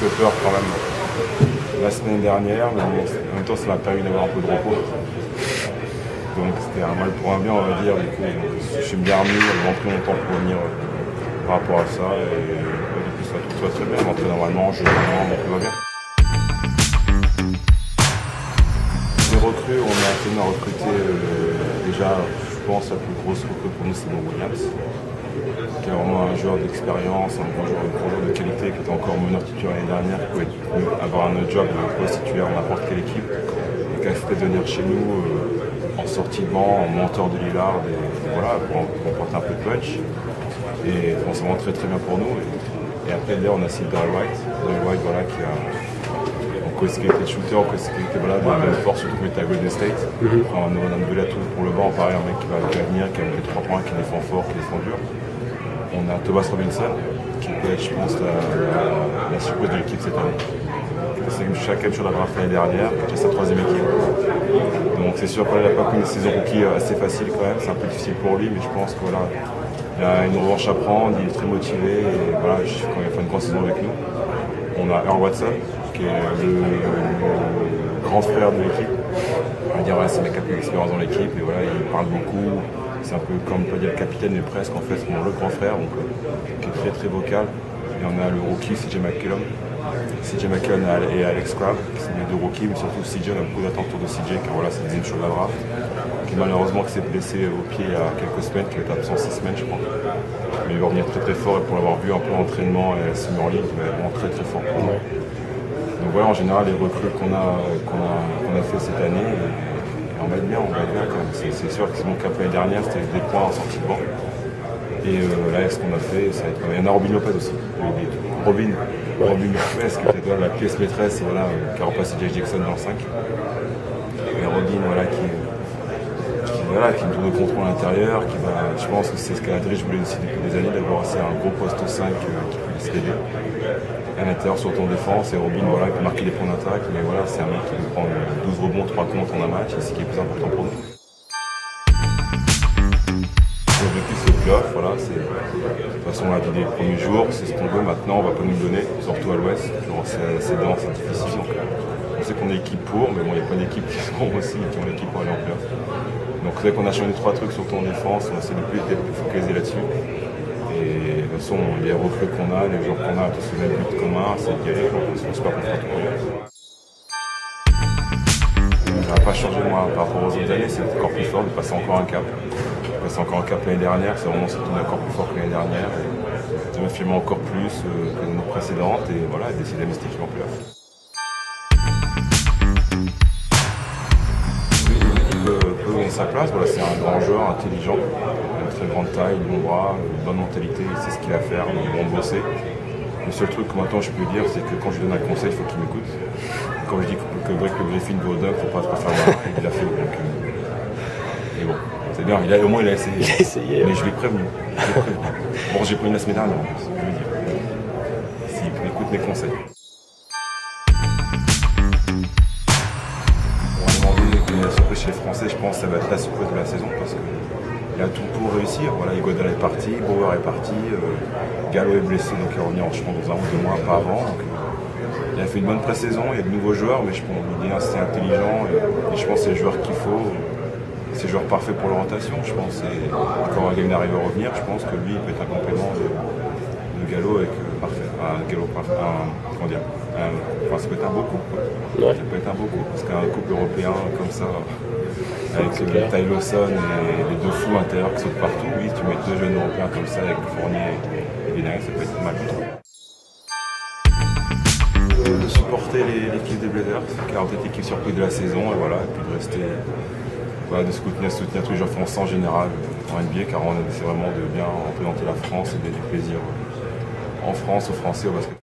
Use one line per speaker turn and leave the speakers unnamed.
peu peur quand même la semaine dernière, mais en même temps ça m'a permis d'avoir un peu de repos. Donc c'était un mal pour un bien, on va dire. Du coup, je suis bien remis, j'ai vraiment pris mon temps pour venir par rapport à ça. Et du coup, tout va très bien. Après, normalement, tout va bien. Les recrues, on a actuellement recruté déjà, je pense, la plus grosse recrue pour nous, c'est Mo Williams, qui est vraiment un joueur d'expérience, un bon joueur de qualité, qui était encore meneur titulaire l'année dernière, qui pouvait avoir un job de poste titulaire dans n'importe quelle équipe, et qui a accepté de venir chez nous en sortie de banc, en mentor de Lillard, et voilà, pour apporter un peu de punch. Et bon, c'est vraiment très très bien pour nous. Et après, là, on a signé Derrick White, voilà, qui a en co-sécurité de shooter, en co-sécurité voilà, de la même force, surtout que à Golden State. On a un nouvel atout pour le banc, pareil, un mec qui va venir, qui a mis 3 points, qui défend fort, qui défend dur. On a Thomas Robinson, qui peut être, je pense, la surprise de l'équipe cette année. C'est chacun sur la draft l'année dernière, qui est sa 3e équipe. Donc c'est sûr qu'il n'a pas connu une saison rookie assez facile quand même, c'est un peu difficile pour lui, mais je pense qu'il voilà, a une revanche à prendre, il est très motivé, et voilà, quand il fait une grande saison avec nous. On a Earl Watson, qui est le grand frère de l'équipe. On va dire voilà, c'est le mec qui a plus d'expérience dans l'équipe, et voilà, il parle beaucoup, c'est un peu comme on peut dire le capitaine, mais presque en fait, c'est le grand frère, donc, qui est très très vocal. Et on a le rookie CJ McCollum. CJ McCollum et Alex Crabb, qui sont les 2 rookies, mais surtout CJ, on a beaucoup d'attentes autour de CJ, car voilà, c'est une chose de la draft, qui malheureusement s'est blessé au pied il y a quelques semaines, qui va être absent 6 semaines je crois. Mais il va revenir très très fort, et pour l'avoir vu un peu en entraînement et à Summer League, il va être vraiment très très fort. Donc voilà, en général, les recrues qu'on a fait cette année, et on va être bien quand même. C'est sûr que c'est mon cap l'année dernière, c'était des points en sortie de banc. Et là, ce qu'on a fait, ça va être... Il y en a Robin Lopez aussi. Robin Lopez, qui était la pièce maîtresse, voilà, qui a remplacé Jay Jackson dans le 5. Et Robin, voilà, qui me tourne le contrôle à l'intérieur, je pense que c'est ce qu'Adrich voulait aussi depuis des années, d'avoir un gros poste au 5 qui puisse l'aider. À l'intérieur, surtout en défense, et Robin, voilà, il peut marquer des points d'attaque, mais voilà, c'est un mec qui peut prendre 12 rebonds, 3 comptes en un match, et c'est ce qui est plus important pour nous. L'objectif c'est le playoff, voilà, de toute façon on l'a dit dès les premiers jours, c'est ce qu'on veut maintenant, on va pas nous le donner, surtout à l'ouest, c'est dense, c'est difficile, donc on sait qu'on est équipe pour, mais bon il y a plein d'équipes qui sont aussi, qui ont l'équipe pour aller en playoff. Donc c'est vrai qu'on a changé 3 trucs surtout en défense, on essaie de plus être focalisé là-dessus. Et de toute façon les recrues qu'on a, les joueurs qu'on a, tous le même but commun, c'est d'y aller, donc on se pense pas qu'on fera tout pour eux. Ça n'a pas changé moi par rapport aux autres années, c'est encore plus fort de passer encore un cap. C'est encore un cap l'année dernière, c'est vraiment surtout encore plus fort que l'année dernière, et de m'affirmer encore plus que l'année précédente, et voilà, d'essayer d'investir qui en playoff. L'équipe peut gagner sa place, voilà, c'est un grand joueur, intelligent, une très grande taille, long bras, une bonne mentalité, il sait ce qu'il a à faire, il va bosser. Le seul truc que maintenant je peux dire, c'est que quand je lui donne un conseil, il faut qu'il m'écoute. Quand je dis que Greg Griffin vaut au dunk, il ne faut pas trop faire mal, il l'a fait. Donc, et bon. C'est bien, au moins il a essayé.
Il a essayé,
mais je l'ai prévenu. Bon, j'ai pas eu la semaine dernière, je veux dire. S'il écoute mes conseils. On va demander la surprise chez les Français, je pense que ça va être la surprise de la saison parce qu'il a tout pour réussir. Voilà, Iguodala est parti, Bauer est parti, Gallo est blessé, donc il va revenir je pense dans 1 ou 2 mois, pas avant. Donc, il a fait une bonne pré-saison, il y a de nouveaux joueurs, mais je pense qu'il est assez intelligent et je pense que c'est le joueur qu'il faut. C'est le joueur parfait pour la rotation, je pense. Et quand Gagner arrive à revenir, je pense que lui, il peut être un complément de Gallo avec parfait. Comment dire ça peut être un beau couple. Ouais. Ça peut être un beau couple, parce qu'un couple européen comme ça, avec Ty Lawson et les 2 fous intérieurs qui sautent partout, oui, tu mets 2 jeunes européens comme ça avec Fournier et Vénère, ça peut être mal. De supporter l'équipe des Blazers, car cette équipe surprise de la saison, et voilà, et puis de rester. Voilà, de soutenir tous les joueurs français en général en NBA, car on essaie vraiment de bien représenter la France et de faire du plaisir en France, aux Français, au basket.